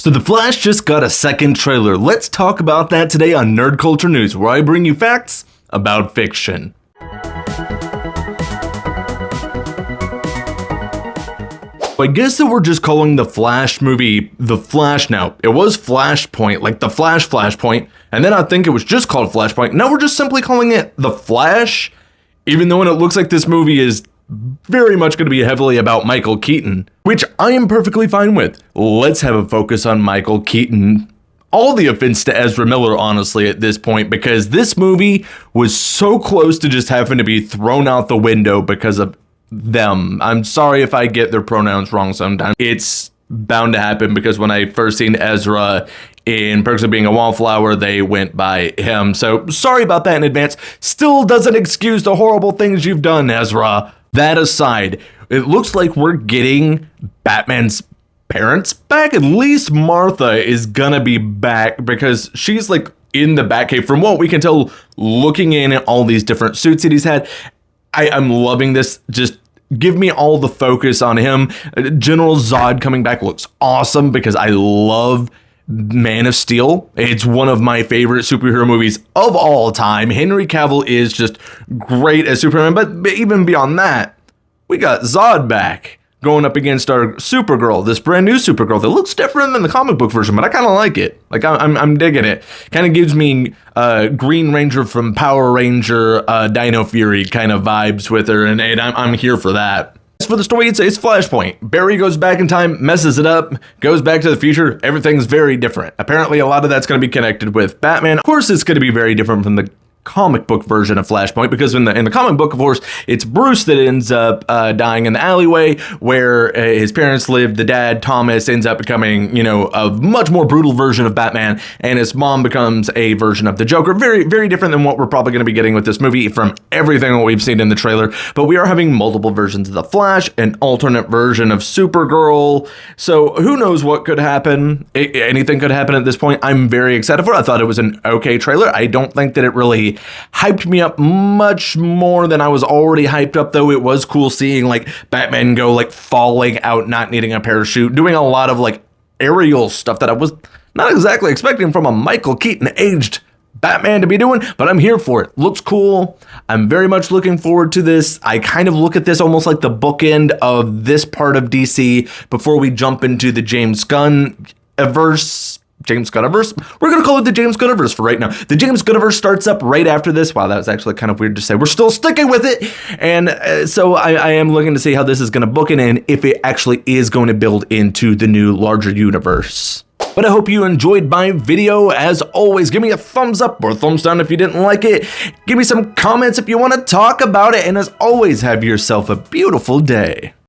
So The Flash just got a second trailer. Let's talk about that today on Nerd Culture News, where I bring you facts about fiction. I guess that we're just calling the Flash movie The Flash now. It was Flashpoint, like the Flashpoint, and then I think it was just called Flashpoint. Now we're just simply calling it The Flash, even though it looks like this movie is very much going to be heavily about Michael Keaton, which I am perfectly fine with. Let's have a focus on Michael Keaton. All the offense to Ezra Miller, honestly, at this point, because this movie was so close to just having to be thrown out the window because of them. I'm sorry if I get their pronouns wrong sometimes. It's bound to happen because when I first seen Ezra in Perks of Being a Wallflower, they went by him. So sorry about that in advance. Still doesn't excuse the horrible things you've done, Ezra. That aside, it looks like we're getting Batman's parents back. At least Martha is gonna be back because she's like in the Batcave. From what we can tell, looking in at all these different suits that he's had, I'm loving this. Just give me all the focus on him. General Zod coming back looks awesome because I love Man of Steel. It's one of my favorite superhero movies of all time. Henry Cavill is just great as Superman, but even beyond that, we got Zod back going up against our Supergirl, this brand new Supergirl that looks different than the comic book version, but I kind of like it. Like I'm digging it. Kind of gives me Green Ranger from Power Ranger, Dino Fury kind of vibes with her, and I'm here for that. As for the story, it's Flashpoint. Barry goes back in time, messes it up, goes back to the future. Everything's very different. Apparently, a lot of that's going to be connected with Batman. Of course, it's going to be very different from the comic book version of Flashpoint, because in the comic book, of course, it's Bruce that ends up dying in the alleyway where his parents lived. The dad, Thomas, ends up becoming, you know, a much more brutal version of Batman, and his mom becomes a version of the Joker. Very, very different than what we're probably going to be getting with this movie from everything that we've seen in the trailer. But we are having multiple versions of the Flash, an alternate version of Supergirl. So who knows what could happen? Anything could happen at this point. I'm very excited for it. I thought it was an okay trailer. I don't think that it really hyped me up much more than I was already hyped up, though. It was cool seeing like Batman go like falling out, not needing a parachute, doing a lot of like aerial stuff that I was not exactly expecting from a Michael Keaton aged Batman to be doing, but I'm here for it. Looks cool. I'm very much looking forward to this. I kind of look at this almost like the bookend of this part of DC before we jump into the James Gunn-verse. James Gunniverse? We're going to call it the James Gunniverse for right now. The James Gunniverse starts up right after this. Wow, that was actually kind of weird to say. We're still sticking with it. And so I am looking to see how this is going to book it and if it actually is going to build into the new larger universe. But I hope you enjoyed my video. As always, give me a thumbs up or a thumbs down if you didn't like it. Give me some comments if you want to talk about it. And as always, have yourself a beautiful day.